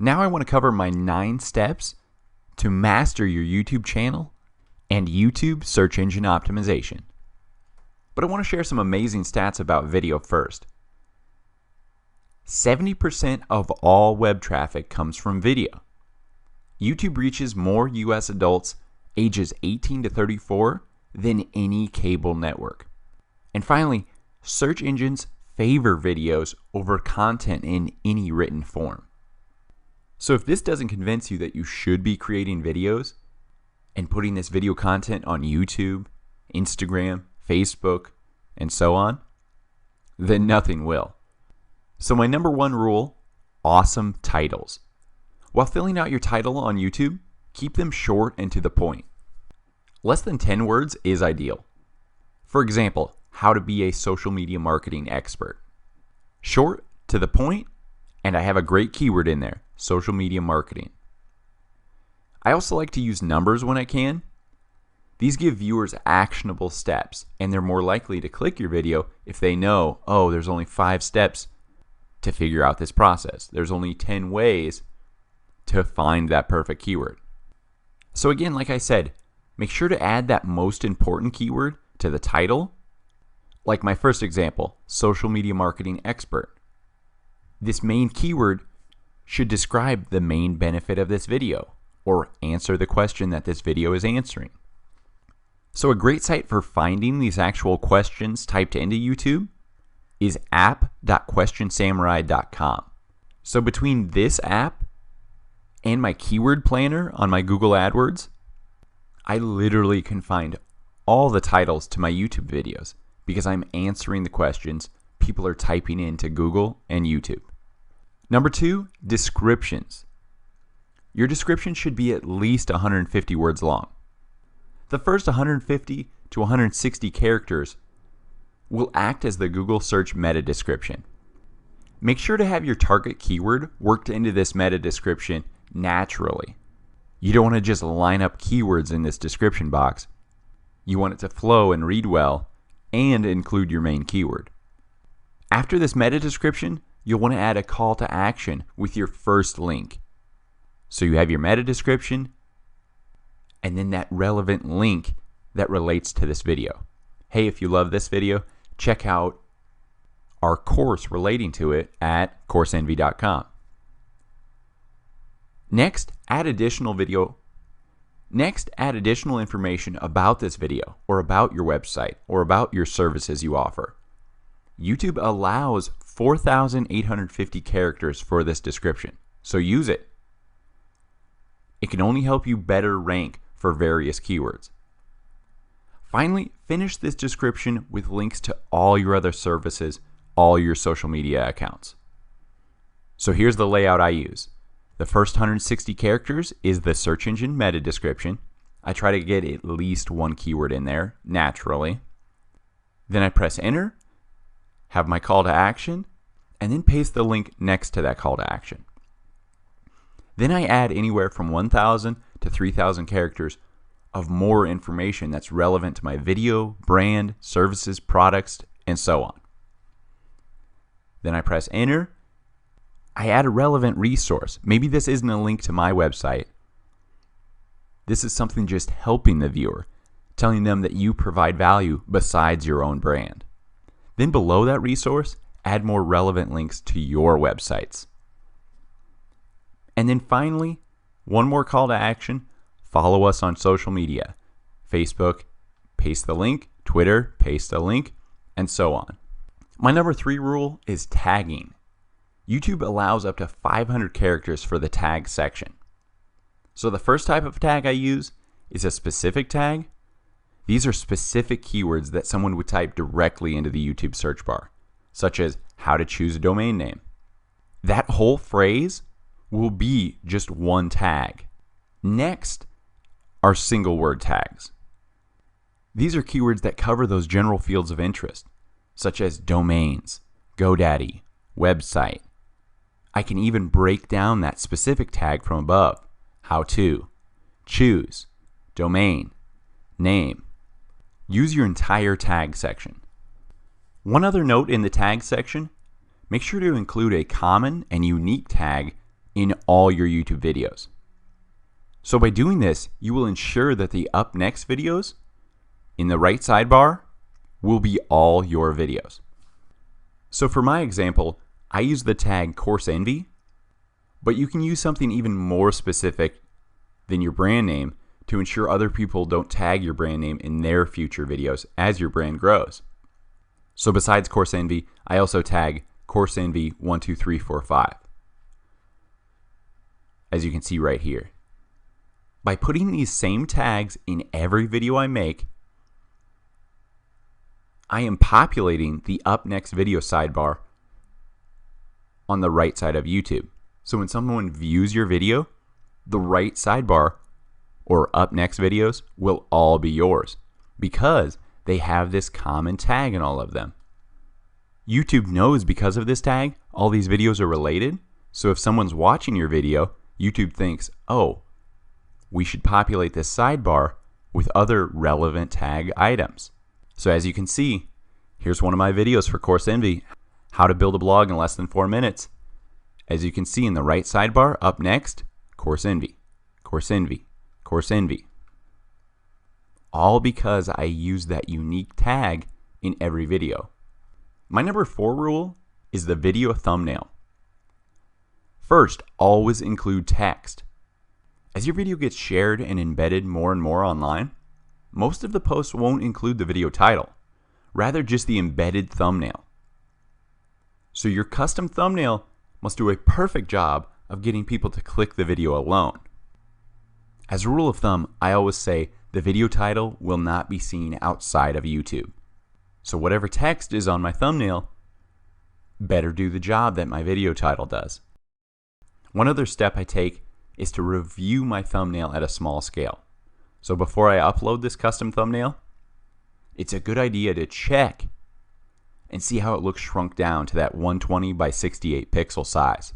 Now I want to cover my 9 steps to master your YouTube channel and YouTube search engine optimization. But I want to share some amazing stats about video first. 70% of all web traffic comes from video. YouTube reaches more US adults ages 18 to 34 than any cable network. And finally, search engines favor videos over content in any written form. So if this doesn't convince you that you should be creating videos and putting this video content on YouTube, Instagram, Facebook, and so on, then nothing will. So my number 1 rule, awesome titles. While filling out your title on YouTube, keep them short and to the point. Less than 10 words is ideal. For example, how to be a social media marketing expert. Short, to the point, and I have a great keyword in there, social media marketing. I also like to use numbers when I can. These give viewers actionable steps, and they're more likely to click your video if they know, oh, there's only 5 steps to figure out this process. There's only 10 ways to find that perfect keyword. So again, like I said, make sure to add that most important keyword to the title. Like my first example, social media marketing expert. This main keyword should describe the main benefit of this video or answer the question that this video is answering. So a great site for finding these actual questions typed into YouTube is app.questionsamurai.com. So between this app and my keyword planner on my Google AdWords, I literally can find all the titles to my YouTube videos because I'm answering the questions people are typing into Google and YouTube. Number 2, descriptions. Your description should be at least 150 words long. The first 150 to 160 characters will act as the Google search meta description. Make sure to have your target keyword worked into this meta description naturally. You don't want to just line up keywords in this description box. You want it to flow and read well and include your main keyword. After this meta description, you'll want to add a call to action with your first link. So you have your meta description and then that relevant link that relates to this video. Hey, if you love this video, check out our course relating to it at CourseEnvy.com. Next, add additional information about this video or about your website or about your services you offer. YouTube allows 4,850 characters for this description, so use it. It can only help you better rank for various keywords. Finally, finish this description with links to all your other services, all your social media accounts. So here's the layout I use. The first 160 characters is the search engine meta description. I try to get at least 1 keyword in there, naturally. Then I press enter, have my call to action, and then paste the link next to that call to action. Then I add anywhere from 1,000 to 3,000 characters of more information that's relevant to my video, brand, services, products, and so on. Then I press enter. I add a relevant resource. Maybe this isn't a link to my website. This is something just helping the viewer, telling them that you provide value besides your own brand. Then below that resource, add more relevant links to your websites. And then finally, one more call to action, follow us on social media. Facebook, paste the link, Twitter, paste the link, and so on. My number 3 rule is tagging. YouTube allows up to 500 characters for the tag section. So the first type of tag I use is a specific tag. These are specific keywords that someone would type directly into the YouTube search bar, such as how to choose a domain name. That whole phrase will be just one tag. Next are single word tags. These are keywords that cover those general fields of interest, such as domains, GoDaddy, website. I can even break down that specific tag from above. How to, choose, domain, name. Use your entire tag section. One other note in the tag section, make sure to include a common and unique tag in all your YouTube videos. So by doing this, you will ensure that the up next videos in the right sidebar will be all your videos. So for my example, I use the tag Course Envy, but you can use something even more specific than your brand name to ensure other people don't tag your brand name in their future videos as your brand grows. So besides Course Envy, I also tag Course Envy 12345, as you can see right here. By putting these same tags in every video I make, I am populating the up next video sidebar on the right side of YouTube. So when someone views your video, the right sidebar or up next videos will all be yours because they have this common tag in all of them. YouTube knows because of this tag, all these videos are related. So if someone's watching your video, YouTube thinks, oh, we should populate this sidebar with other relevant tag items. So as you can see, here's one of my videos for Course Envy, how to build a blog in less than 4 minutes. As you can see in the right sidebar, up next, Course Envy, Course Envy, Course Envy. All because I use that unique tag in every video. My number 4 rule is the video thumbnail. First, always include text. As your video gets shared and embedded more and more online, most of the posts won't include the video title, rather just the embedded thumbnail. So your custom thumbnail must do a perfect job of getting people to click the video alone. As a rule of thumb, I always say the video title will not be seen outside of YouTube. So whatever text is on my thumbnail better do the job that my video title does. One other step I take is to review my thumbnail at a small scale. So before I upload this custom thumbnail, it's a good idea to check and see how it looks shrunk down to that 120 by 68 pixel size.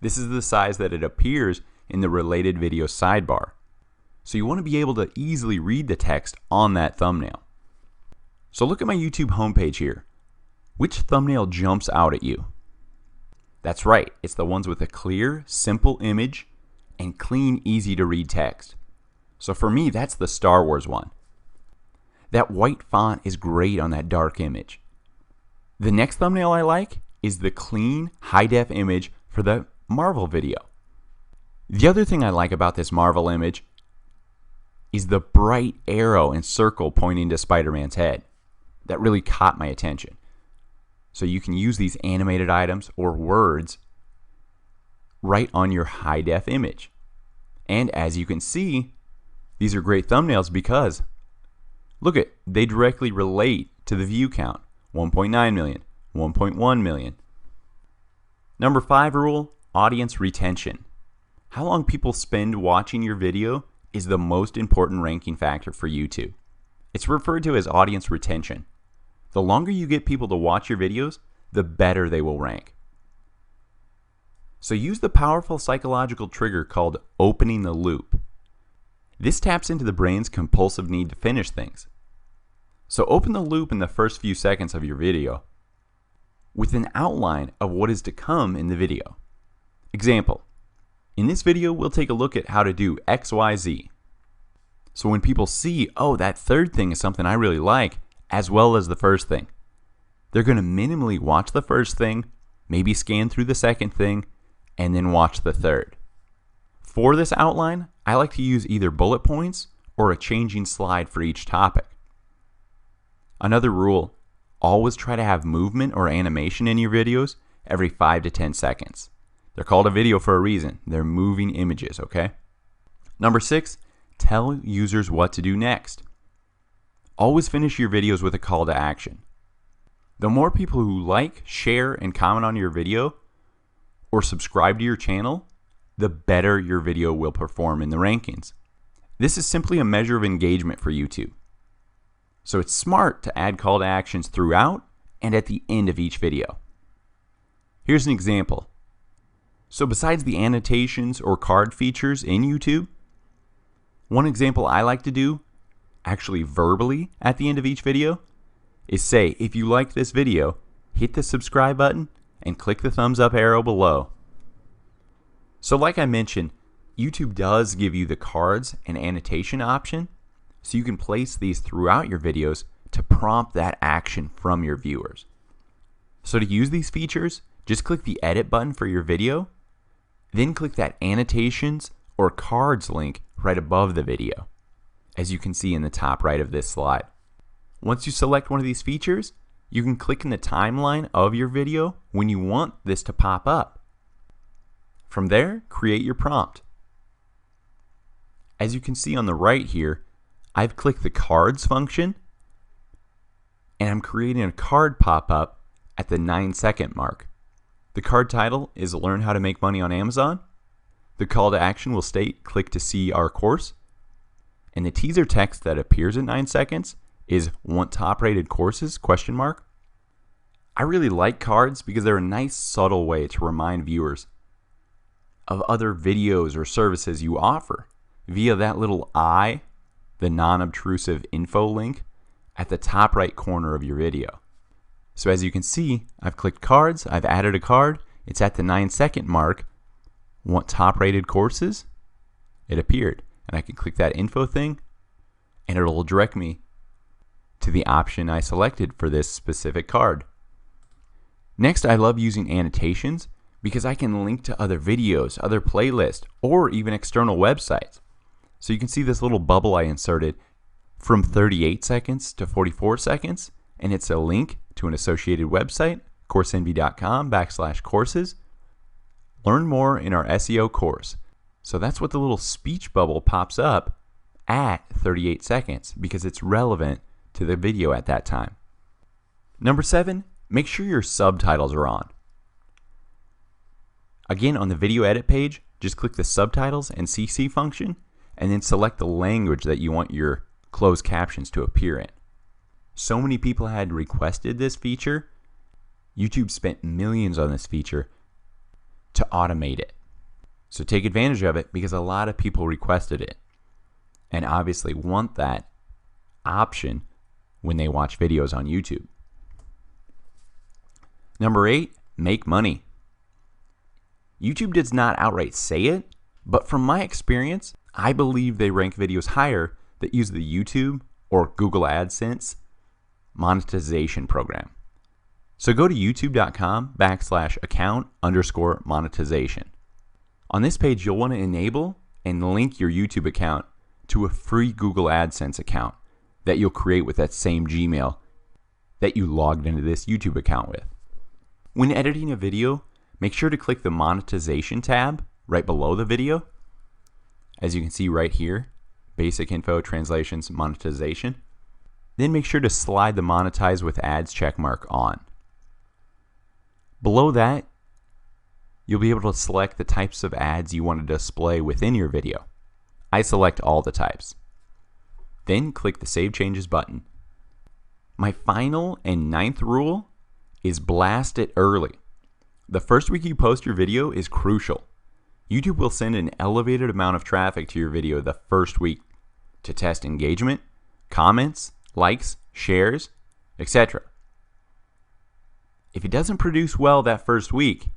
This is the size that it appears in the related video sidebar. So you want to be able to easily read the text on that thumbnail. So look at my YouTube homepage here. Which thumbnail jumps out at you? That's right, it's the ones with a clear, simple image and clean, easy to read text. So for me, that's the Star Wars one. That white font is great on that dark image. The next thumbnail I like is the clean, high-def image for the Marvel video. The other thing I like about this Marvel image is the bright arrow and circle pointing to Spider-Man's head. That really caught my attention. So you can use these animated items or words right on your high-def image. And as you can see, these are great thumbnails because, look at, they directly relate to the view count. 1.9 million, 1.1 million. Number 5 rule, audience retention. How long people spend watching your video is the most important ranking factor for YouTube. It's referred to as audience retention. The longer you get people to watch your videos, the better they will rank. So use the powerful psychological trigger called opening the loop. This taps into the brain's compulsive need to finish things. So open the loop in the first few seconds of your video with an outline of what is to come in the video. Example, in this video we'll take a look at how to do XYZ. So when people see, oh, that third thing is something I really like, as well as the first thing, they're going to minimally watch the first thing, maybe scan through the second thing, and then watch the third. For this outline, I like to use either bullet points or a changing slide for each topic. Another rule, always try to have movement or animation in your videos every 5 to 10 seconds. They're called a video for a reason. They're moving images, okay? Number 6, tell users what to do next. Always finish your videos with a call to action. The more people who like, share, and comment on your video or subscribe to your channel, the better your video will perform in the rankings. This is simply a measure of engagement for YouTube. So it's smart to add call to actions throughout and at the end of each video. Here's an example. So besides the annotations or card features in YouTube, one example I like to do, actually verbally at the end of each video, is say, if you like this video, hit the subscribe button and click the thumbs up arrow below. So like I mentioned, YouTube does give you the cards and annotation option, so you can place these throughout your videos to prompt that action from your viewers. So to use these features, just click the edit button for your video, then click that annotations or cards link right above the video, as you can see in the top right of this slide. Once you select one of these features, you can click in the timeline of your video when you want this to pop up. From there, create your prompt. As you can see on the right here, I've clicked the cards function, and I'm creating a card pop-up at the 9-second mark. The card title is Learn How to Make Money on Amazon. The call to action will state, click to see our course. And the teaser text that appears at 9 seconds is want top rated courses, ? I really like cards because they're a nice subtle way to remind viewers of other videos or services you offer via that little I, the non-obtrusive info link at the top right corner of your video. So as you can see, I've clicked cards, I've added a card, it's at the 9-second mark. Want top rated courses? It appeared, and I can click that info thing and it'll direct me to the option I selected for this specific card. Next, I love using annotations because I can link to other videos, other playlists, or even external websites. So you can see this little bubble I inserted from 38 seconds to 44 seconds, and it's a link to an associated website, coursenvy.com/courses. Learn more in our SEO course. So that's what the little speech bubble pops up at 38 seconds because it's relevant to the video at that time. Number 7, make sure your subtitles are on. Again, on the video edit page, just click the subtitles and CC function, and then select the language that you want your closed captions to appear in. So many people had requested this feature. YouTube spent millions on this feature to automate it. So take advantage of it because a lot of people requested it and obviously want that option when they watch videos on YouTube. Number 8, make money. YouTube does not outright say it, but from my experience, I believe they rank videos higher that use the YouTube or Google AdSense monetization program. So go to youtube.com/account_monetization. On this page, you'll want to enable and link your YouTube account to a free Google AdSense account that you'll create with that same Gmail that you logged into this YouTube account with. When editing a video, make sure to click the monetization tab right below the video. As you can see right here, basic info, translations, monetization. Then make sure to slide the monetize with ads checkmark on. Below that, you'll be able to select the types of ads you want to display within your video. I select all the types. Then click the Save Changes button. My final and 9th rule is blast it early. The first week you post your video is crucial. YouTube will send an elevated amount of traffic to your video the first week to test engagement, comments, likes, shares, etc. If it doesn't produce well that first week,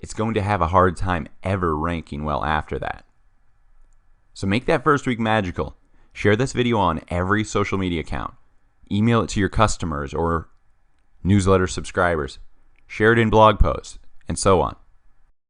it's going to have a hard time ever ranking well after that. So make that first week magical. Share this video on every social media account. Email it to your customers or newsletter subscribers. Share it in blog posts, and so on.